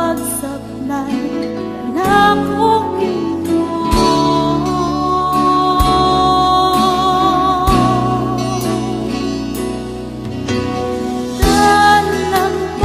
magsablay ng Panginoon.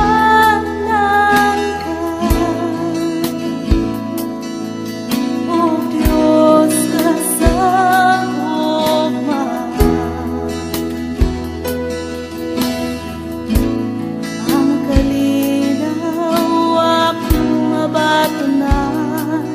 Tanang-tanang ka, O Diyos kasaguma. Ang kalinaw aking mabatunan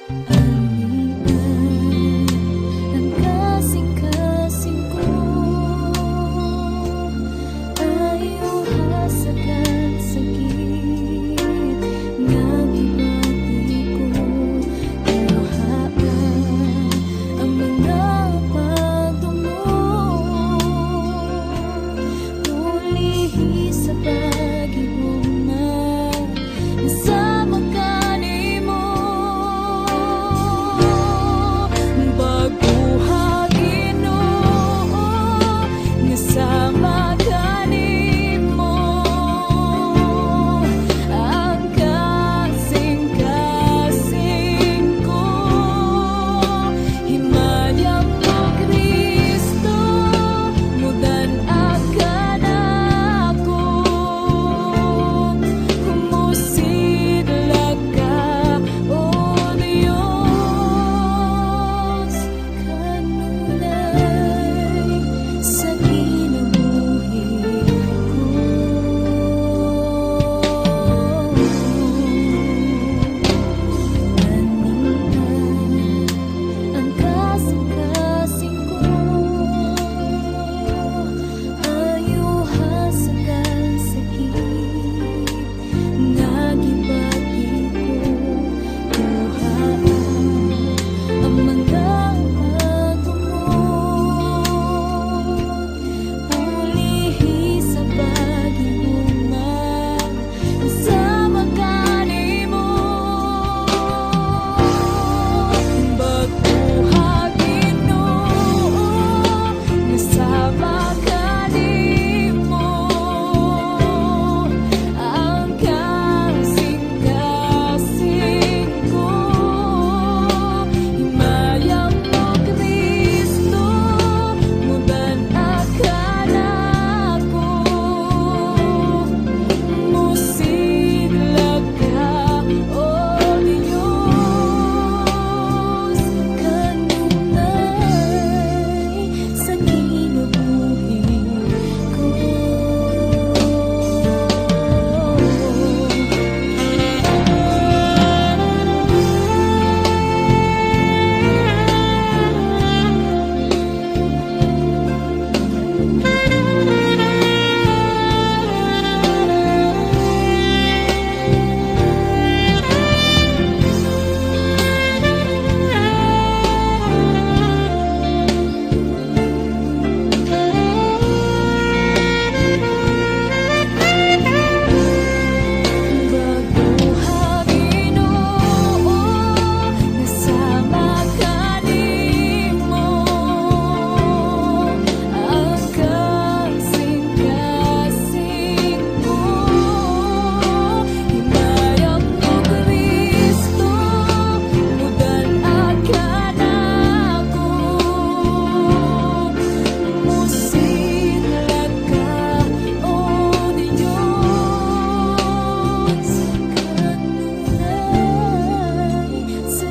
Ang kasing-kasing ko ay uhasagan sakit nga gibati ko. Luhaan ang mga pagdumog, tulihi sa pag-iwang sa magkanimo. Baguha Ginoo nga sa magkanimo, ang kasing-kasing ko himayang mo Kristo, mudan akan ako. Humusidlag ka, O Diyos, kanunay sa kinabuhi ko. Ang kasing-kasing ko ay uhasagan sakit nga gibati ko. Luhaan ang mga pagdumog, pulihi sa pag-iwang sa magkanimo. Baguha Ginoo nga sa magkanimo, ang kasing-kasing ko himayang mo Kristo, mudan akan ako. Musidlag ka, O Diyos, kanunay sa kinabuhi ko. Baguha Ginoo nga sa magkanimo, ang kasing-kasing ko himayang mo Kristo, mudan akan ako. Musidlag ka, O Diyos, kanunay sa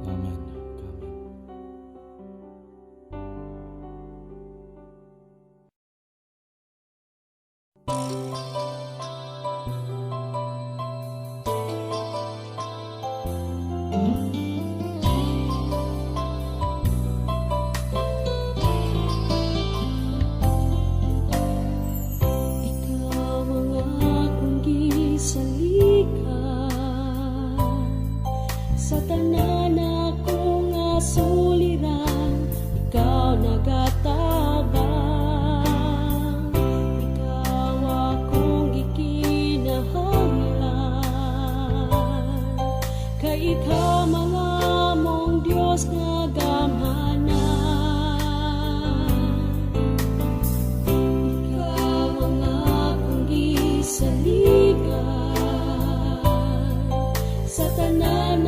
Amen. Ikaw ang akong gisalikan, sa tanan akong asuliran, ikaw nagatabang. Ikaw akong gikinahanglan, kay ikaw mga mong Diyos nga gamhanan. Ikaw ang akong gisalikan, sa tanan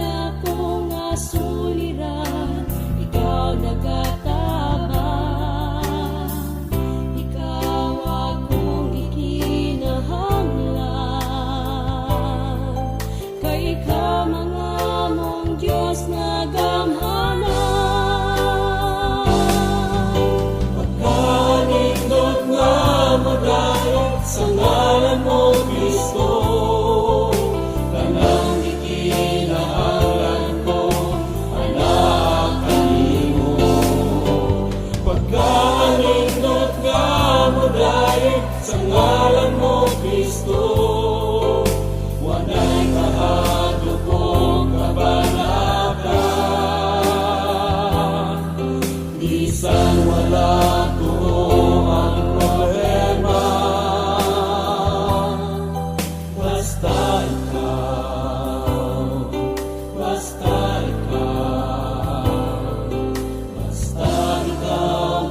kay ikaw mangamong Diyos nga gamhanan. Pagkanindot nga madayot sa ngalan mo, Kristo, kanang ikinahanglan ko, anak kanimo. Pagkanindot nga madayot sa ngalan mo, Kristo, wanay kahadlok kong kabanakan. Bisan wala ko ang problema, basta ikaw, basta ikaw, basta ikaw,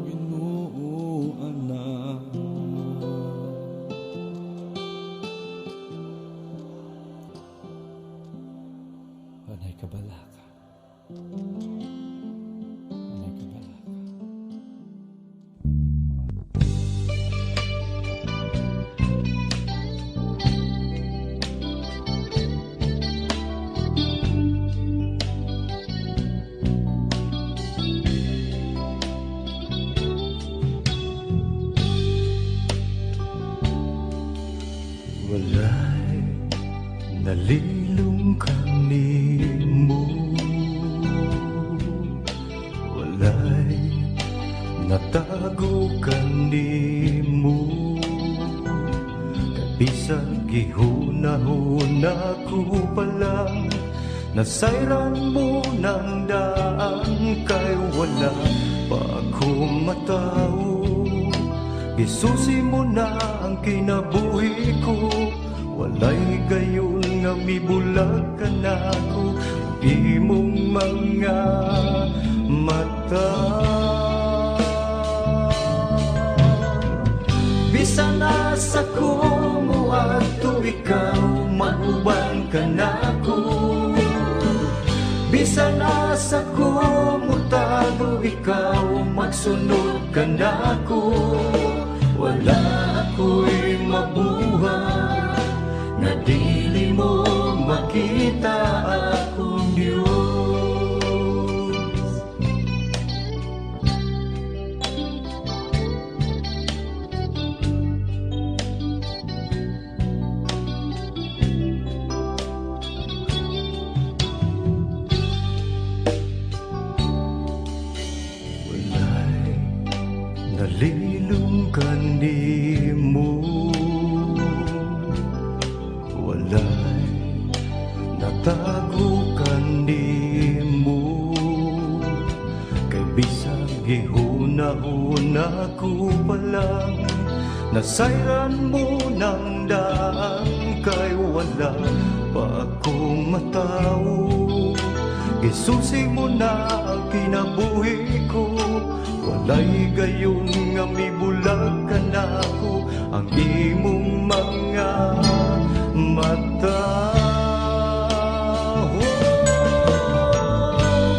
Ginoo, anak. Panay kabalaka. Panay kabalaka. Walay nalilong kanimo, walay natago kanimo, kabisan gihunahuna ko palang nasayran mo ng daan, kay wala pa ako matao. Isusi mo na ang kinabuhi ko, walay gayon nga mibulag ka na ko, imong mga mata. Bisan na sa kumuha to ikaw, manuban ka na ko. Bisan asa ko mutago, ikaw magsunod ka na ko. Wala ako'y mabuhay na dili mo makita akong Diyos. Nalilungkan di mo, walay natagukan di mo. Kay bisag gihuna-huna ko palang nasayran mo ng daan, kay wala pa akong matao. Gisusi mo na ang kinabuhi ko, walay gayon nga mibulag ka na ko ang imong mga mata.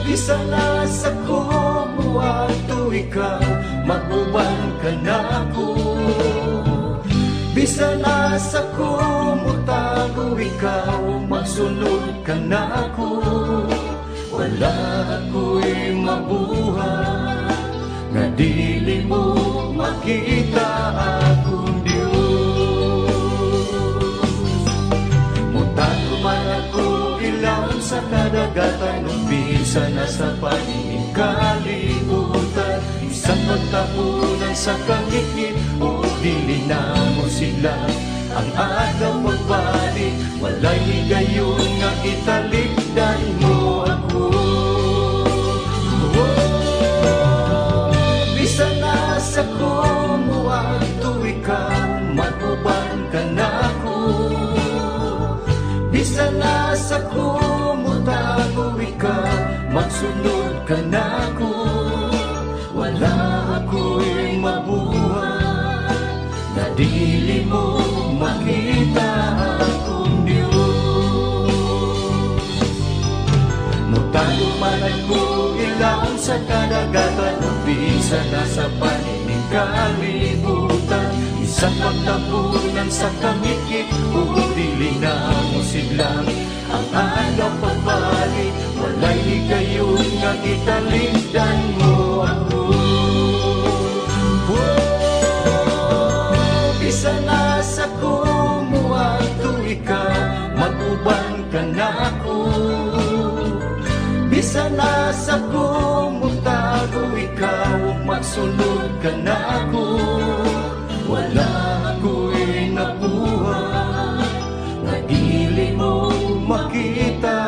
Bisan nasa ko muadto ikaw, mag-uban ka na ko. Bisan nasa ko mutago, ikaw magsunod ka na ko. Wala ako'y mabuhay nga dili mo makita akong Diyos. Mutago man ako ilaw sa kadagatan, umpisa na sa paningin kalibutan. Isang pagtapunan sa kangit-ngit, o dili na mo sila ang agaw magbalik. Walay gayon nga italikdan mo ako. Bisan nasa ko muadto ikaw, mag-uban ka na ko. Bisan nasa ko mutago ikaw, magsunod ka na ko. Wala ako'y mabuhay na dili mo makita akong Diyos. Mutago man ako ilaw sa kadagatan, umpisa na sa paningin kalibutan. Isang pagtapunan sa kangit-ngit, dili na mo siglang ang agaw pagbalik. Walay gayon nga italikdan mo ako. Bisan nasa ko muadto ikaw, mag-uban ka na ko. Bisan nasa ko mutago ikaw, magsunod ka na ko. Wala ako'y nabuhay na dili mo makita